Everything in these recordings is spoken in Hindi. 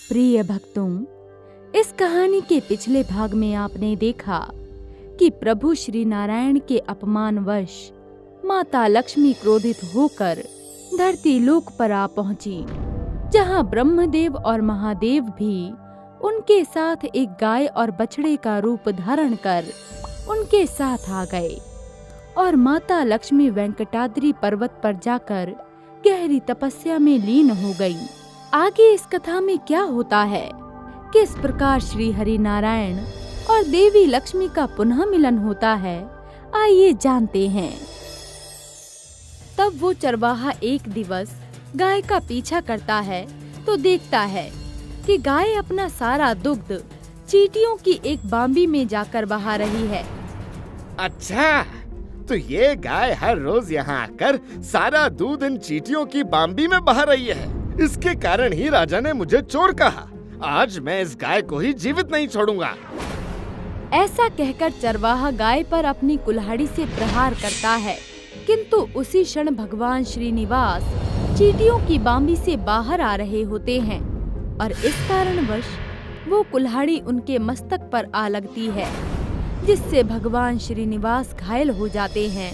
प्रिय भक्तों, इस कहानी के पिछले भाग में आपने देखा कि प्रभु श्री नारायण के अपमानवश माता लक्ष्मी क्रोधित होकर धरती लोक पर आ पहुंची, जहां ब्रह्मदेव और महादेव भी उनके साथ एक गाय और बछड़े का रूप धारण कर उनके साथ आ गए और माता लक्ष्मी वेंकटाद्रि पर्वत पर जाकर गहरी तपस्या में लीन हो गई। आगे इस कथा में क्या होता है, किस प्रकार श्री हरि नारायण और देवी लक्ष्मी का पुनः मिलन होता है, आइए जानते हैं। तब वो चरवाहा एक दिवस गाय का पीछा करता है तो देखता है कि गाय अपना सारा दुग्ध चींटियों की एक बांबी में जाकर बहा रही है। अच्छा, तो ये गाय हर रोज यहाँ आकर सारा दूध इन चींटियों की बांबी में बहा रही है। इसके कारण ही राजा ने मुझे चोर कहा। आज मैं इस गाय को ही जीवित नहीं छोड़ूंगा। ऐसा कहकर चरवाहा गाय पर अपनी कुल्हाड़ी से प्रहार करता है, किंतु उसी क्षण भगवान श्रीनिवास चींटियों की बांबी से बाहर आ रहे होते हैं और इस कारणवश वो कुल्हाड़ी उनके मस्तक पर आ लगती है, जिससे भगवान श्रीनिवास घायल हो जाते हैं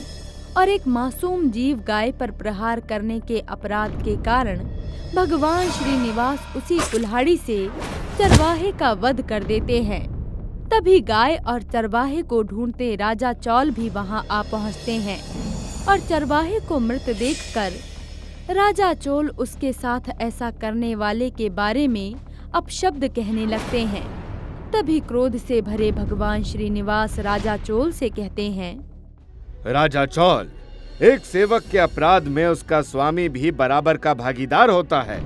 और एक मासूम जीव गाय पर प्रहार करने के अपराध के कारण भगवान श्रीनिवास उसी कुल्हाड़ी से चरवाहे का वध कर देते हैं। तभी गाय और चरवाहे को ढूंढते राजा चौल भी वहां आ पहुंचते हैं और चरवाहे को मृत देखकर राजा चोल उसके साथ ऐसा करने वाले के बारे में अपशब्द कहने लगते हैं। तभी क्रोध से भरे भगवान श्रीनिवास राजा चोल से कहते हैं, राजा चौल, एक सेवक के अपराध में उसका स्वामी भी बराबर का भागीदार होता है,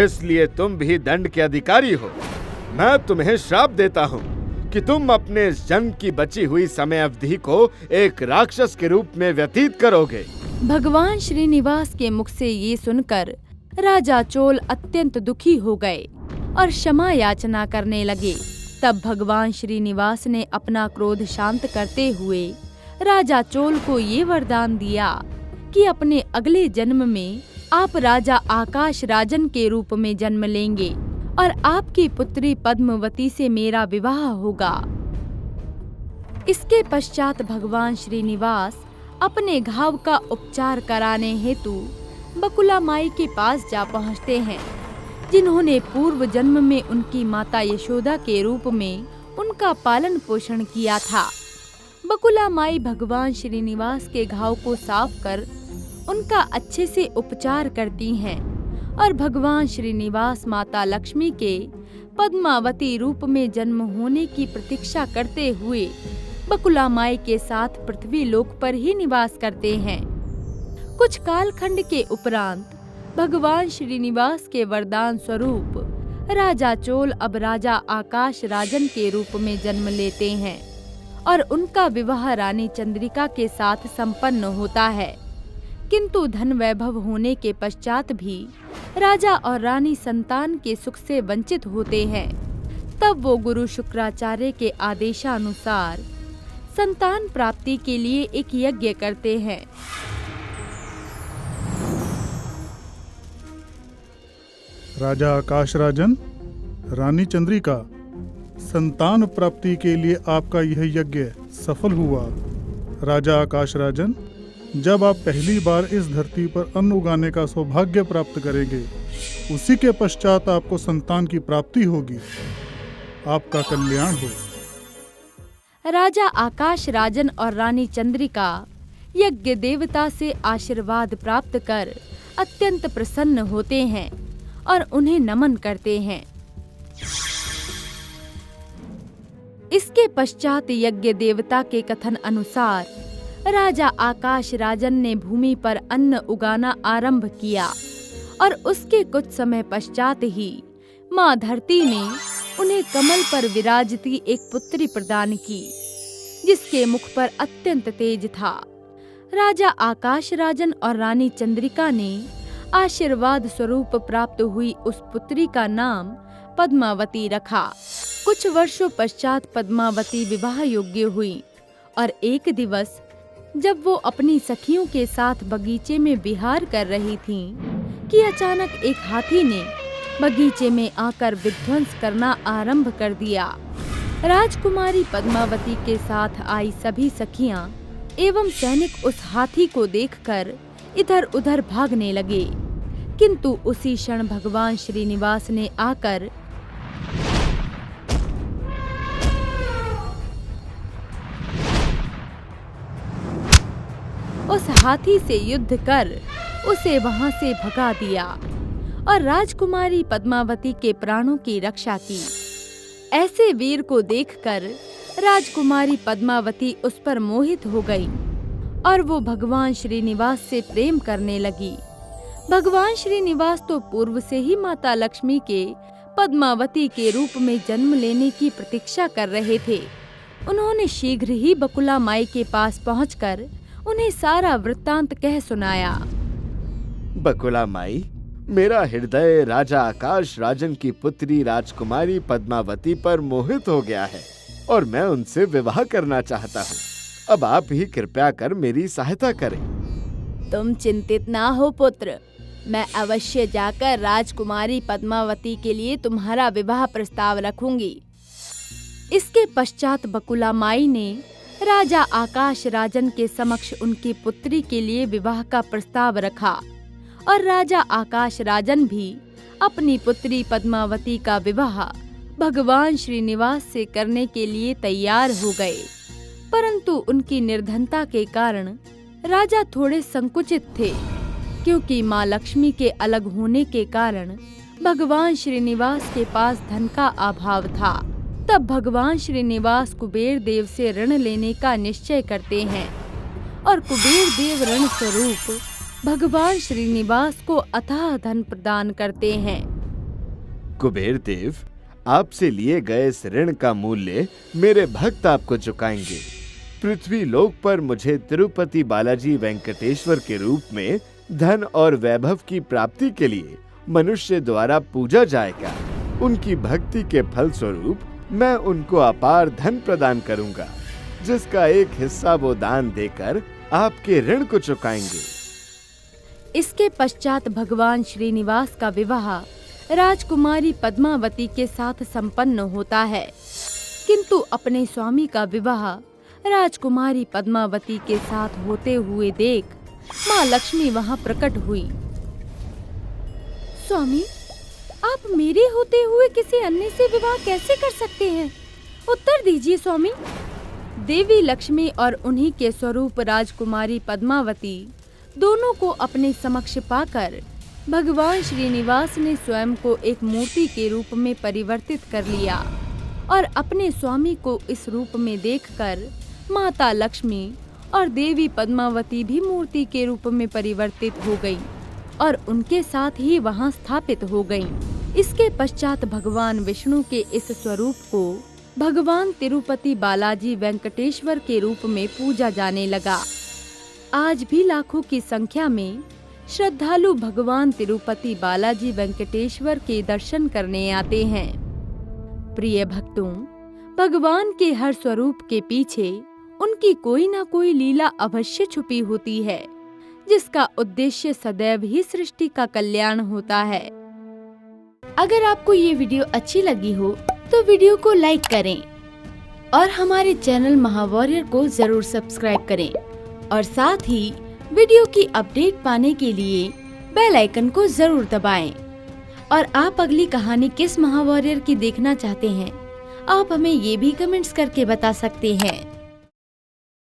इसलिए तुम भी दंड के अधिकारी हो। मैं तुम्हें श्राप देता हूँ कि तुम अपने इस जन्म की बची हुई समय अवधि को एक राक्षस के रूप में व्यतीत करोगे। भगवान श्रीनिवास के मुख से ये सुनकर राजा चोल अत्यंत दुखी हो गए और क्षमा याचना करने लगे। तब भगवान श्रीनिवास ने अपना क्रोध शांत करते हुए राजा चोल को ये वरदान दिया कि अपने अगले जन्म में आप राजा आकाश राजन के रूप में जन्म लेंगे और आपकी पुत्री पद्मवती से मेरा विवाह होगा। इसके पश्चात भगवान श्रीनिवास अपने घाव का उपचार कराने हेतु बकुला माई के पास जा पहुंचते हैं, जिन्होंने पूर्व जन्म में उनकी माता यशोदा के रूप में उनका पालन पोषण किया था। बकुला माई भगवान श्रीनिवास के घाव को साफ कर उनका अच्छे से उपचार करती हैं और भगवान श्रीनिवास माता लक्ष्मी के पद्मावती रूप में जन्म होने की प्रतीक्षा करते हुए बकुला माई के साथ पृथ्वी लोक पर ही निवास करते हैं। कुछ कालखंड के उपरांत भगवान श्रीनिवास के वरदान स्वरूप राजा चोल अब राजा आकाश राजन के रूप में जन्म लेते हैं और उनका विवाह रानी चंद्रिका के साथ संपन्न होता है। किंतु धन वैभव होने के पश्चात भी राजा और रानी संतान के सुख से वंचित होते हैं। तब वो गुरु शुक्राचार्य के आदेशानुसार संतान प्राप्ति के लिए एक यज्ञ करते हैं। राजा आकाश राजन, रानी चंद्रिका, संतान प्राप्ति के लिए आपका यह यज्ञ सफल हुआ। राजा आकाश राजन, जब आप पहली बार इस धरती पर अन्न उगाने का सौभाग्य प्राप्त करेंगे, उसी के पश्चात आपको संतान की प्राप्ति होगी। आपका कल्याण हो। राजा आकाश राजन और रानी चंद्रिका यज्ञ देवता से आशीर्वाद प्राप्त कर अत्यंत प्रसन्न होते हैं और उन्हें नमन करते हैं। इसके पश्चात यज्ञ देवता के कथन अनुसार राजा आकाश राजन ने भूमि पर अन्न उगाना आरंभ किया और उसके कुछ समय पश्चात ही माँ धरती ने उन्हें कमल पर विराजती एक पुत्री प्रदान की, जिसके मुख पर अत्यंत तेज था। राजा आकाश राजन और रानी चंद्रिका ने आशीर्वाद स्वरूप प्राप्त हुई उस पुत्री का नाम पद्मावती रखा। कुछ वर्षों पश्चात पद्मावती विवाह योग्य हुई और एक दिवस जब वो अपनी सखियों के साथ बगीचे में विहार कर रही थीं कि अचानक एक हाथी ने बगीचे में आकर विध्वंस करना आरंभ कर दिया। राजकुमारी पद्मावती के साथ आई सभी सखियां एवं सैनिक उस हाथी को देखकर इधर उधर भागने लगे, किंतु उसी क्षण भगवान श्रीनिवास ने आकर उस हाथी से युद्ध कर उसे वहां से भगा दिया और राजकुमारी पद्मावती के प्राणों की रक्षा की। ऐसे वीर को देखकर राजकुमारी पद्मावती उस पर मोहित हो गई और वो भगवान श्रीनिवास से प्रेम करने लगी। भगवान श्रीनिवास तो पूर्व से ही माता लक्ष्मी के पद्मावती के रूप में जन्म लेने की प्रतीक्षा कर रहे थे। उन्होंने शीघ्र ही बकुला माई के पास पहुंचकर उन्हें सारा वृत्तांत कह सुनाया। बकुला माई, मेरा हृदय राजा आकाश राजन की पुत्री राजकुमारी पद्मावती पर मोहित हो गया है और मैं उनसे विवाह करना चाहता हूँ। अब आप ही कृपया कर मेरी सहायता करें। तुम चिंतित ना हो पुत्र, मैं अवश्य जाकर राजकुमारी पद्मावती के लिए तुम्हारा विवाह प्रस्ताव रखूंगी। इसके पश्चात बकुला माई ने राजा आकाश राजन के समक्ष उनकी पुत्री के लिए विवाह का प्रस्ताव रखा और राजा आकाश राजन भी अपनी पुत्री पद्मावती का विवाह भगवान श्रीनिवास से करने के लिए तैयार हो गए। परंतु उनकी निर्धनता के कारण राजा थोड़े संकुचित थे, क्योंकि माँ लक्ष्मी के अलग होने के कारण भगवान श्रीनिवास के पास धन का अभाव था। तब भगवान श्रीनिवास कुबेर देव से ऋण लेने का निश्चय करते हैं और कुबेर देव ऋण स्वरूप भगवान श्रीनिवास को अथाह धन प्रदान करते हैं। कुबेर देव, आपसे लिए गए इस ऋण का मूल्य मेरे भक्त आपको चुकाएंगे। पृथ्वी लोक पर मुझे तिरुपति बालाजी वेंकटेश्वर के रूप में धन और वैभव की प्राप्ति के लिए मनुष्य द्वारा पूजा जाएगा। उनकी भक्ति के फल स्वरूप मैं उनको अपार धन प्रदान करूंगा, जिसका एक हिस्सा वो दान देकर आपके ऋण को चुकाएंगे। इसके पश्चात भगवान श्रीनिवास का विवाह राजकुमारी पद्मावती के साथ संपन्न होता है, किंतु अपने स्वामी का विवाह राजकुमारी पद्मावती के साथ होते हुए देख माँ लक्ष्मी वहां प्रकट हुई। स्वामी, आप मेरे होते हुए किसी अन्य से विवाह कैसे कर सकते हैं? उत्तर दीजिए स्वामी। देवी लक्ष्मी और उन्हीं के स्वरूप राजकुमारी पद्मावती दोनों को अपने समक्ष पाकर भगवान श्रीनिवास ने स्वयं को एक मूर्ति के रूप में परिवर्तित कर लिया और अपने स्वामी को इस रूप में देखकर माता लक्ष्मी और देवी पद्मावती भी मूर्ति के रूप में परिवर्तित हो गई और उनके साथ ही वहां स्थापित हो गईं। इसके पश्चात भगवान विष्णु के इस स्वरूप को भगवान तिरुपति बालाजी वेंकटेश्वर के रूप में पूजा जाने लगा। आज भी लाखों की संख्या में श्रद्धालु भगवान तिरुपति बालाजी वेंकटेश्वर के दर्शन करने आते हैं। प्रिय भक्तों, भगवान के हर स्वरूप के पीछे उनकी कोई ना कोई लीला अवश्य छुपी होती है, जिसका उद्देश्य सदैव ही सृष्टि का कल्याण होता है। अगर आपको ये वीडियो अच्छी लगी हो तो वीडियो को लाइक करें और हमारे चैनल महावॉरियर को जरूर सब्सक्राइब करें और साथ ही वीडियो की अपडेट पाने के लिए बेल आइकन को जरूर दबाएं। और आप अगली कहानी किस महावॉरियर की देखना चाहते हैं, आप हमें ये भी कमेंट्स करके बता सकते हैं।